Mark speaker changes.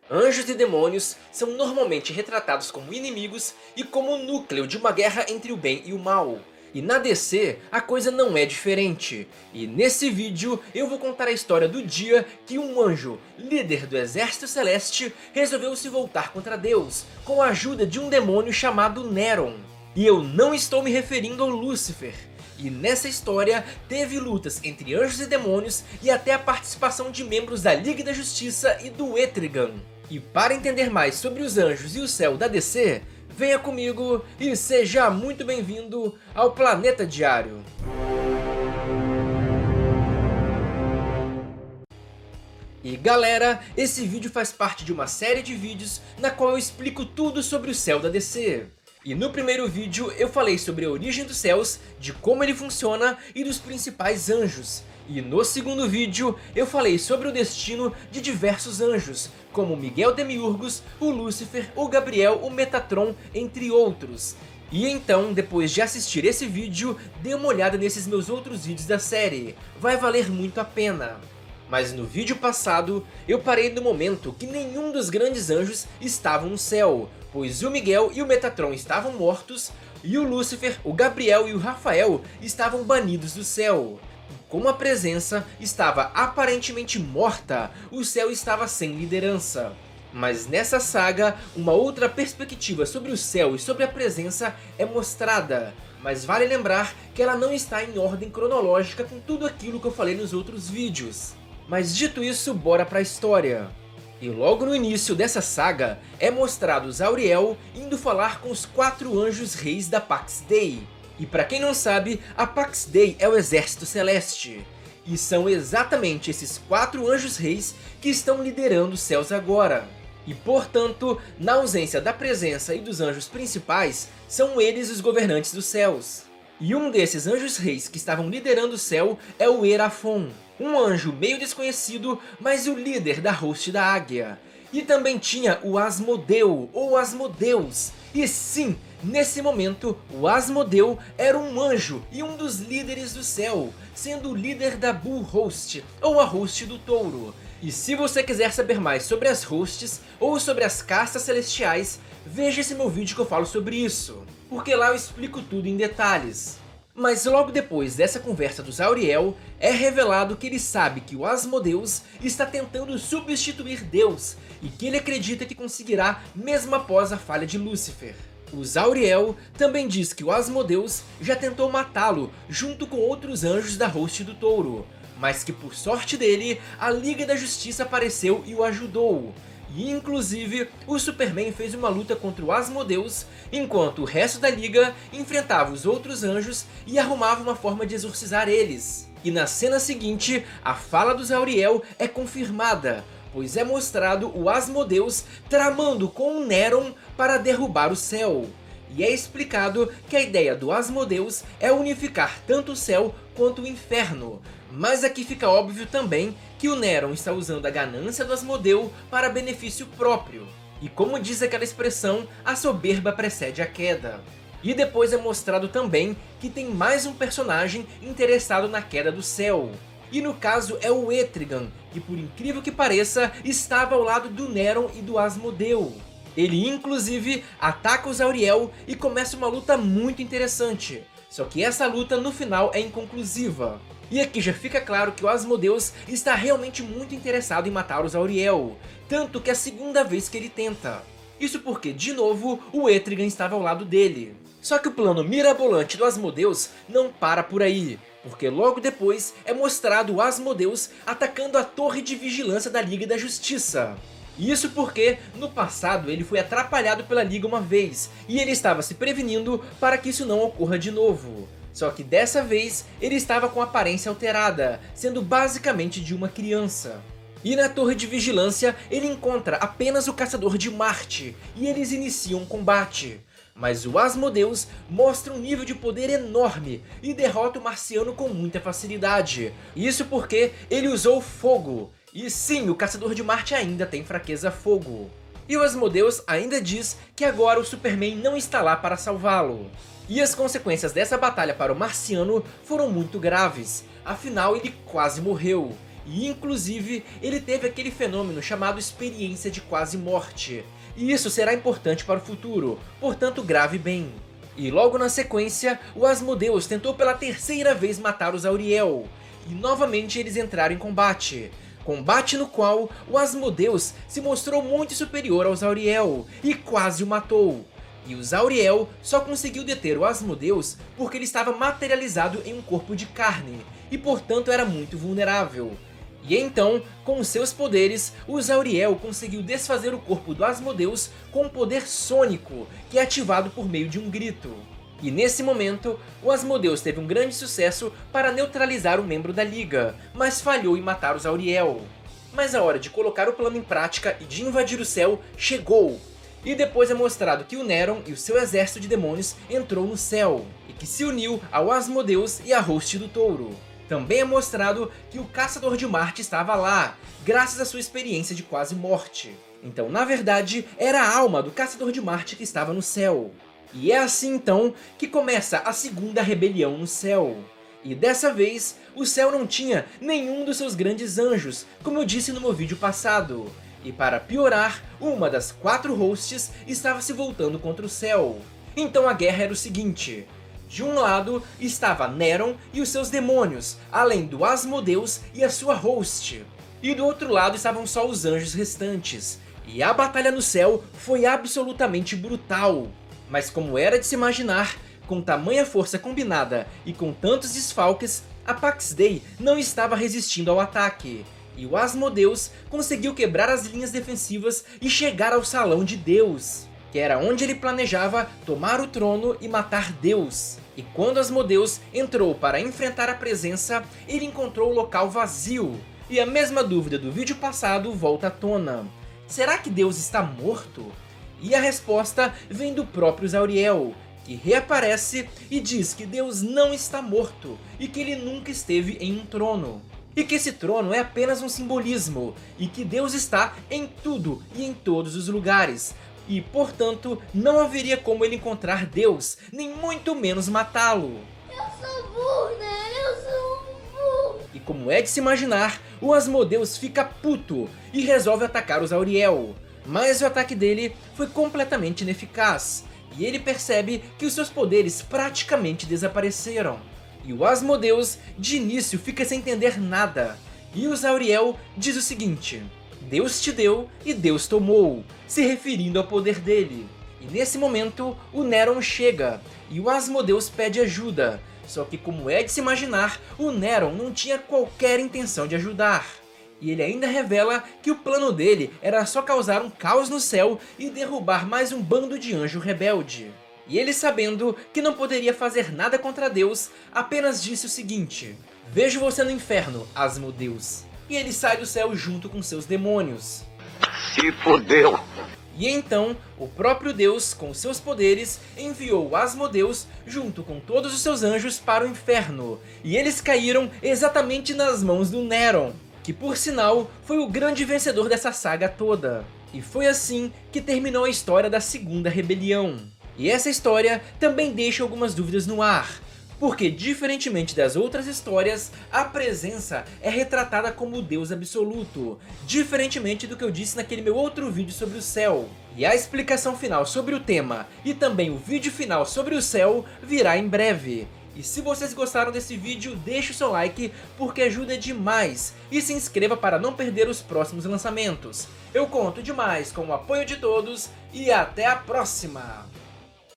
Speaker 1: Anjos e demônios são normalmente retratados como inimigos e como o núcleo de uma guerra entre o bem e o mal. E na DC, a coisa não é diferente. E nesse vídeo eu vou contar a história do dia que um anjo, líder do Exército Celeste, resolveu se voltar contra Deus, com a ajuda de um demônio chamado Neron. E eu não estou me referindo ao Lúcifer. E nessa história teve lutas entre anjos e demônios e até a participação de membros da Liga da Justiça e do Etrigan. E para entender mais sobre os anjos e o céu da DC, venha comigo e seja muito bem-vindo ao Planeta Diário. E galera, esse vídeo faz parte de uma série de vídeos na qual eu explico tudo sobre o céu da DC. E no primeiro vídeo eu falei sobre a origem dos céus, de como ele funciona e dos principais anjos. E no segundo vídeo eu falei sobre o destino de diversos anjos, como Miguel Demiurgos, o Lúcifer, o Gabriel, o Metatron, entre outros. E então, depois de assistir esse vídeo, dê uma olhada nesses meus outros vídeos da série, vai valer muito a pena. Mas no vídeo passado, eu parei no momento que nenhum dos grandes anjos estavam no céu, pois o Miguel e o Metatron estavam mortos, e o Lúcifer, o Gabriel e o Rafael estavam banidos do céu. E como a presença estava aparentemente morta, o céu estava sem liderança. Mas nessa saga, uma outra perspectiva sobre o céu e sobre a presença é mostrada. Mas vale lembrar que ela não está em ordem cronológica com tudo aquilo que eu falei nos outros vídeos. Mas dito isso, bora pra história. E logo no início dessa saga, é mostrado Zauriel indo falar com os 4 anjos reis da Pax Dei. E pra quem não sabe, a Pax Dei é o Exército Celeste. E são exatamente esses 4 anjos reis que estão liderando os céus agora. E portanto, na ausência da presença e dos anjos principais, são eles os governantes dos céus. E um desses anjos reis que estavam liderando o céu é o Erafon, um anjo meio desconhecido, mas o líder da host da águia. E também tinha o Asmodeu, ou Asmodeus. E sim, nesse momento, o Asmodeu era um anjo e um dos líderes do céu, sendo o líder da Bull Host, ou a host do touro. E se você quiser saber mais sobre as hosts, ou sobre as castas celestiais, veja esse meu vídeo que eu falo sobre isso, porque lá eu explico tudo em detalhes. Mas logo depois dessa conversa do Zauriel, é revelado que ele sabe que o Asmodeus está tentando substituir Deus, e que ele acredita que conseguirá mesmo após a falha de Lúcifer. O Zauriel também diz que o Asmodeus já tentou matá-lo junto com outros anjos da host do touro, mas que por sorte dele, a Liga da Justiça apareceu e o ajudou. E inclusive, o Superman fez uma luta contra o Asmodeus, enquanto o resto da Liga enfrentava os outros anjos e arrumava uma forma de exorcizar eles. E na cena seguinte, a fala do Zauriel é confirmada, pois é mostrado o Asmodeus tramando com o Neron para derrubar o céu. E é explicado que a ideia do Asmodeus é unificar tanto o céu quanto o inferno. Mas aqui fica óbvio também que o Neron está usando a ganância do Asmodeu para benefício próprio. E como diz aquela expressão, a soberba precede a queda. E depois é mostrado também que tem mais um personagem interessado na queda do céu. E no caso é o Etrigan, que por incrível que pareça, estava ao lado do Neron e do Asmodeu. Ele inclusive ataca o Zauriel e começa uma luta muito interessante. Só que essa luta no final é inconclusiva. E aqui já fica claro que o Asmodeus está realmente muito interessado em matar o Zauriel, tanto que é a segunda vez que ele tenta. Isso porque, de novo, o Etrigan estava ao lado dele. Só que o plano mirabolante do Asmodeus não para por aí, porque logo depois é mostrado o Asmodeus atacando a torre de vigilância da Liga da Justiça. Isso porque, no passado, ele foi atrapalhado pela Liga uma vez, e ele estava se prevenindo para que isso não ocorra de novo. Só que dessa vez, ele estava com a aparência alterada, sendo basicamente de uma criança. E na torre de vigilância, ele encontra apenas o Caçador de Marte, e eles iniciam um combate. Mas o Asmodeus mostra um nível de poder enorme e derrota o Marciano com muita facilidade. Isso porque ele usou fogo. E sim, o Caçador de Marte ainda tem fraqueza a fogo. E o Asmodeus ainda diz que agora o Superman não está lá para salvá-lo. E as consequências dessa batalha para o Marciano foram muito graves, afinal ele quase morreu. e inclusive ele teve aquele fenômeno chamado experiência de quase morte. E isso será importante para o futuro, portanto grave bem. E logo na sequência, o Asmodeus tentou pela terceira vez matar os Auriel, e novamente eles entraram em combate. Combate no qual o Asmodeus se mostrou muito superior aos Auriel, e quase o matou. E os Auriel só conseguiu deter o Asmodeus porque ele estava materializado em um corpo de carne, e portanto era muito vulnerável. E então, com seus poderes, os Auriel conseguiu desfazer o corpo do Asmodeus com um poder sônico, que é ativado por meio de um grito. E nesse momento, o Asmodeus teve um grande sucesso para neutralizar o membro da Liga, mas falhou em matar os Auriel. Mas a hora de colocar o plano em prática e de invadir o céu chegou! E depois é mostrado que o Neron e o seu exército de demônios entrou no céu, e que se uniu ao Asmodeus e à host do touro. Também é mostrado que o Caçador de Marte estava lá, graças à sua experiência de quase morte. Então, na verdade, era a alma do Caçador de Marte que estava no céu. E é assim então que começa a segunda rebelião no céu. E dessa vez, o céu não tinha nenhum dos seus grandes anjos, como eu disse no meu vídeo passado. E para piorar, uma das 4 hosts estava se voltando contra o céu. Então a guerra era o seguinte: de um lado estava Neron e os seus demônios, além do Asmodeus e a sua host. E do outro lado estavam só os anjos restantes. E a batalha no céu foi absolutamente brutal. Mas como era de se imaginar, com tamanha força combinada e com tantos desfalques, a Pax Dei não estava resistindo ao ataque. E o Asmodeus conseguiu quebrar as linhas defensivas e chegar ao Salão de Deus, que era onde ele planejava tomar o trono e matar Deus. E quando Asmodeus entrou para enfrentar a presença, ele encontrou o local vazio. E a mesma dúvida do vídeo passado volta à tona: será que Deus está morto? E a resposta vem do próprio Zauriel, que reaparece e diz que Deus não está morto e que ele nunca esteve em um trono. E que esse trono é apenas um simbolismo, e que Deus está em tudo e em todos os lugares. E, portanto, não haveria como ele encontrar Deus, nem muito menos matá-lo.
Speaker 2: Eu sou burro, né? Eu sou burro.
Speaker 1: E como é de se imaginar, o Asmodeus fica puto e resolve atacar os Auriel. Mas o ataque dele foi completamente ineficaz, e ele percebe que os seus poderes praticamente desapareceram. E o Asmodeus, de início, fica sem entender nada. E o Zauriel diz o seguinte: Deus te deu e Deus tomou, se referindo ao poder dele. E nesse momento, o Neron chega, e o Asmodeus pede ajuda. Só que como é de se imaginar, o Neron não tinha qualquer intenção de ajudar. E ele ainda revela que o plano dele era só causar um caos no céu e derrubar mais um bando de anjo rebelde. E ele, sabendo que não poderia fazer nada contra Deus, apenas disse o seguinte: vejo você no inferno, Asmodeus. E ele sai do céu junto com seus demônios.
Speaker 3: Se fodeu!
Speaker 1: E então, o próprio Deus, com seus poderes, enviou o Asmodeus junto com todos os seus anjos para o inferno. E eles caíram exatamente nas mãos do Neron, que por sinal foi o grande vencedor dessa saga toda. E foi assim que terminou a história da segunda rebelião. E essa história também deixa algumas dúvidas no ar, porque diferentemente das outras histórias, a presença é retratada como o Deus absoluto, diferentemente do que eu disse naquele meu outro vídeo sobre o céu. E a explicação final sobre o tema e também o vídeo final sobre o céu virá em breve. E se vocês gostaram desse vídeo, deixe o seu like, porque ajuda demais. E se inscreva para não perder os próximos lançamentos. Eu conto demais com o apoio de todos e até a próxima!